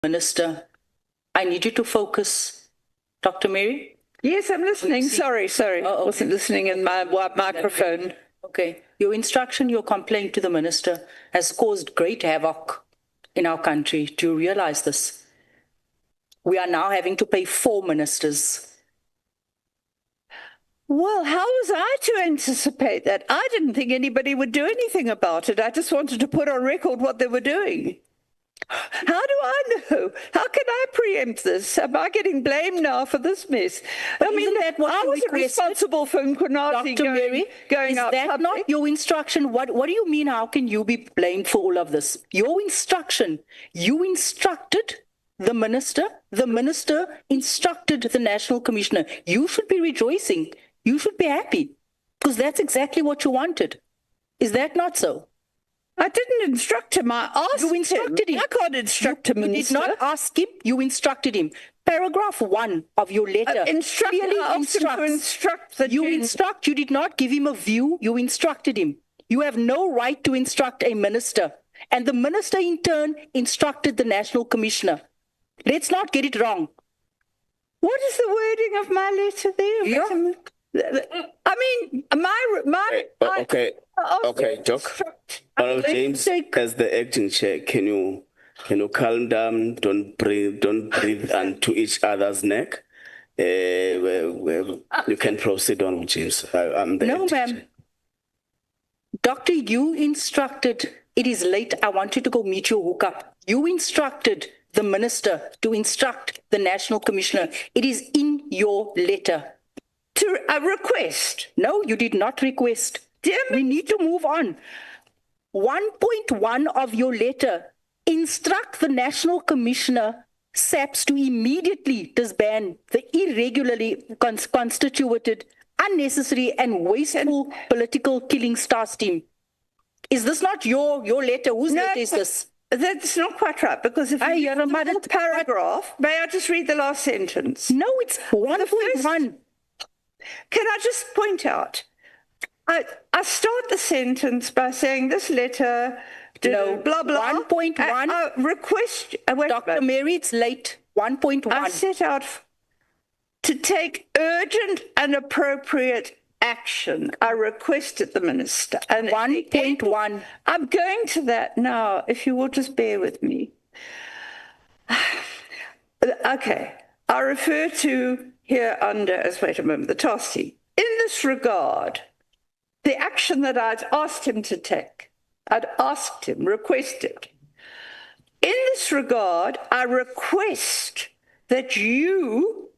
Minister. I need you to focus. Dr. Mary? Yes, I'm listening. Sorry. I wasn't listening in my microphone. Okay. Your instruction, your complaint to the minister has caused great havoc in our country. Do you realize this? We are now having to pay 4 ministers. Well, how was I to anticipate that? I didn't think anybody would do anything about it. I just wanted to put on record what they were doing. How do I know? How can I preempt this? Am I getting blamed now for this mess? I mean, I wasn't responsible for Mchunu going out Is that public. not your instruction? What do you mean? How can you be blamed for all of this? Your instruction. You instructed the minister. The minister instructed the National Commissioner. You should be rejoicing. You should be happy because that's exactly what you wanted. Is that not so? I didn't instruct him. I asked You instructed him. I can't instruct him. You did not ask him. You instructed him. Paragraph 1 of your letter clearly instructs. You did not give him a view. You instructed him. You have no right to instruct a minister. And the minister in turn instructed the National Commissioner. Let's not get it wrong. What is the wording of my letter there? Yeah. I mean, okay, Doc. James, as the acting chair, can you calm down? Don't breathe onto each other's neck. You can proceed on, James. I'm the No, ma'am. Doctor, you instructed. It is late. I want you to go meet your hookup. You instructed the minister to instruct the National Commissioner. It is in your letter. To a request. No, you did not request. We need to move on. 1.1 of your letter, instruct the National Commissioner, SAPS, to immediately disband the irregularly constituted, unnecessary and wasteful political killing stars team. Is this not your letter? Whose letter is this? That's not quite right, because if you read the paragraph, may I just read the last sentence? No, it's 1.1. Can I just point out, I start the sentence by saying this letter, blah, blah. 1.1. Request, Dr. Mary, it's late. 1.1. I set out to take urgent and appropriate action. I requested the minister. And 1.1. I'm going to that now, if you will just bear with me. Okay. I refer to here under, wait a moment, the task team. In this regard, the action that I'd asked him to take, requested. In this regard, I request that you,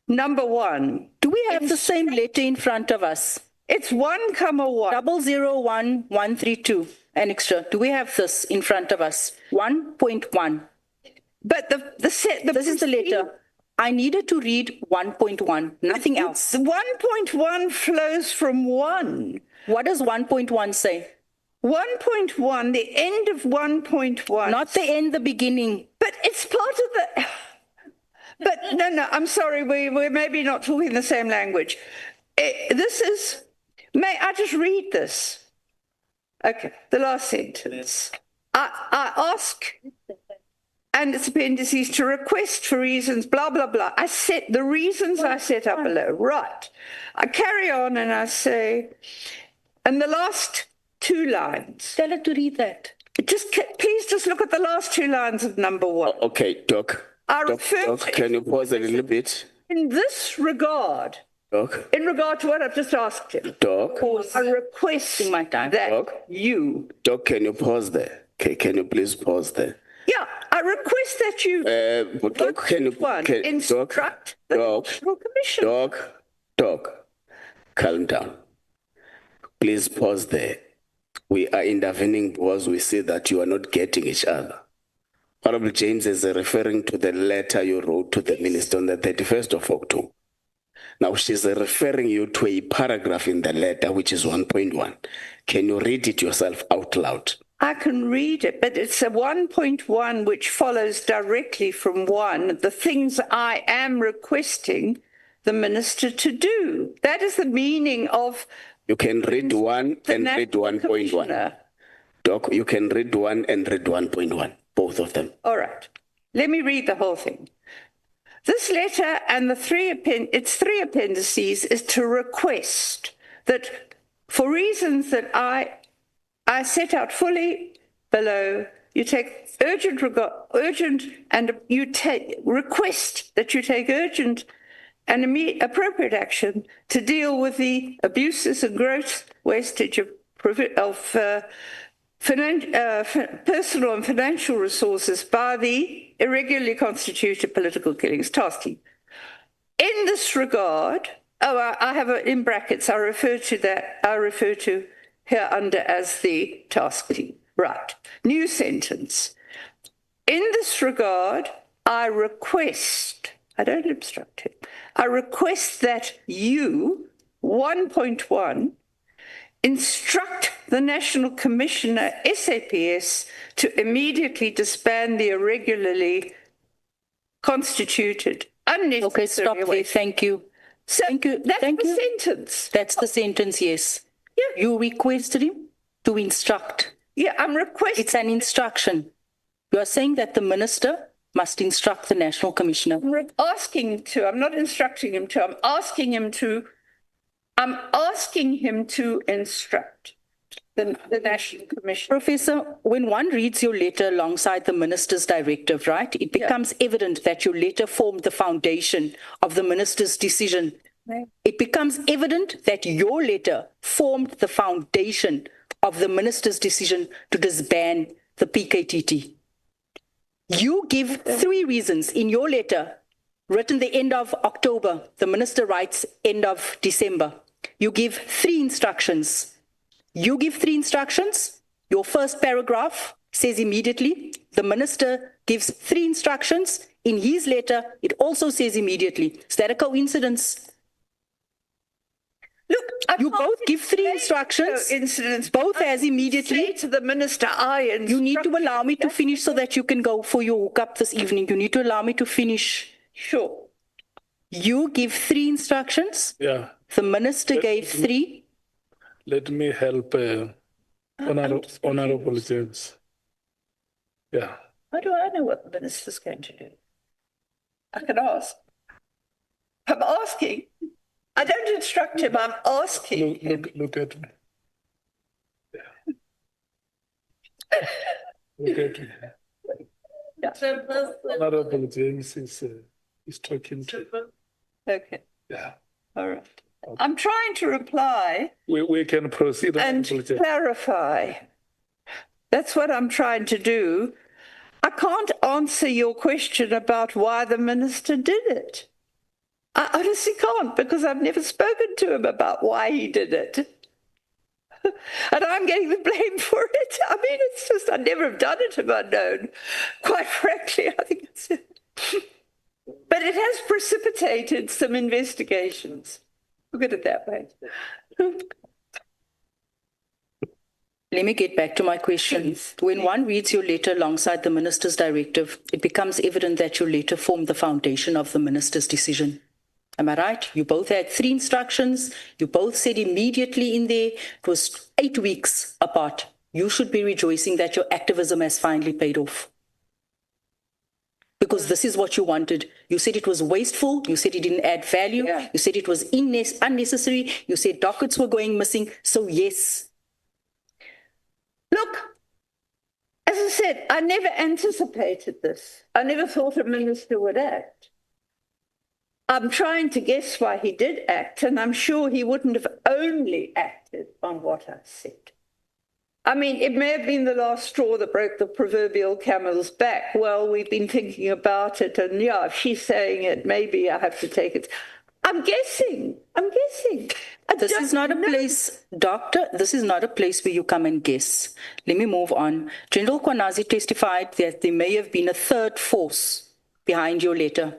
number 1. Do we have the same letter in front of us? It's 1, 001132. An extra. Do we have this in front of us? 1.1. But this is the letter. I needed to read 1.1, nothing else. 1.1 flows from 1. What does 1.1 say? 1.1, the end of 1.1. Not the end, the beginning. But it's part of the... But no, I'm sorry, we're maybe not talking the same language. This is... May I just read this? Okay, the last sentence. I ask... and its appendices to request for reasons, blah, blah, blah. I set the reasons I set up below. Right. I carry on and I say, and the last 2 lines. Tell her to read that. Please just look at the last 2 lines of number 1. Okay, Doc. Doc, can you pause a little bit? In this regard, Doc. In regard to what I've just asked him. Doc. I request my time. that Doc. you. Doc, can you pause there? Okay, can you please pause there? Yeah, I request that you Doc, instruct the National Commission. Doc, calm down. Please pause there. We are intervening because we see that you are not getting each other. Honorable James is referring to the letter you wrote to the minister on the 31st of October. Now she's referring you to a paragraph in the letter, which is 1.1. Can you read it yourself out loud? I can read it, but it's a 1.1 which follows directly from 1, the things I am requesting the minister to do. That is the meaning of... You can read 1 and read 1.1. Doc, you can read 1 and read 1.1, both of them. All right. let me read the whole thing. This letter and its three appendices is to request that, for reasons that I set out fully below, you take request that you take urgent and appropriate action to deal with the abuses and gross wastage of personal and financial resources by the irregularly constituted political killings task team. In this regard, I have in brackets, I refer to here under as the task team. Right. New sentence. In this regard, I request, I don't obstruct it, I request that you, 1.1, instruct the National Commissioner, SAPS, to immediately disband the irregularly constituted, unnecessary... Okay, stop there. Thank you. So thank you. That's the sentence. That's the sentence, yes. Yeah. You requested him to instruct. Yeah, I'm requesting... It's an instruction. You are saying that the minister must instruct the National Commissioner. I'm asking him to. I'm not instructing him to. I'm asking him to instruct the National Commissioner. Professor, when one reads your letter alongside the minister's directive, right, it becomes evident that your letter formed the foundation of the minister's decision. Right. It becomes evident that your letter formed the foundation of the minister's decision to disband the PKTT. You give three reasons in your letter, written the end of October. The minister writes end of December. You give three instructions. You give three instructions. Your first paragraph says immediately. The minister gives three instructions. In his letter, it also says immediately. Is that a coincidence? Look, you both give three instructions, both as immediately. Say to the minister, you need to allow me to finish so that you can go for your hookup this evening. You need to allow me to finish. Sure. You give three instructions. Yeah. The minister gave three. Let me help Honorable James. Yeah. How do I know what the minister's going to do? I can ask. I'm asking. I don't instruct him, I'm asking him. Look at me. Yeah. Look at me. Yeah. Honorable James is talking to. Okay. Yeah. All right. Okay. I'm trying to reply. We can proceed. And clarify. That's what I'm trying to do. I can't answer your question about why the minister did it. I honestly can't, because I've never spoken to him about why he did it. And I'm getting the blame for it. I mean, it's just, I'd never have done it if I'd known. Quite frankly, I think it's... But it has precipitated some investigations. Look at it that way. Let me get back to my question. When one reads your letter alongside the minister's directive, it becomes evident that your letter formed the foundation of the minister's decision. Am I right? You both had three instructions. You both said immediately in there. It was 8 weeks apart. You should be rejoicing that your activism has finally paid off. Because this is what you wanted. You said it was wasteful. You said it didn't add value. Yeah. You said it was unnecessary. You said dockets were going missing. So yes. Look, as I said, I never anticipated this. I never thought a minister would act. I'm trying to guess why he did act, and I'm sure he wouldn't have only acted on what I said. I mean, it may have been the last straw that broke the proverbial camel's back. Well, we've been thinking about it, and yeah, if she's saying it, maybe I have to take it. I'm guessing. This is not a place, Doctor, this is not a place where you come and guess. Let me move on. General Kwanazi testified that there may have been a third force behind your letter.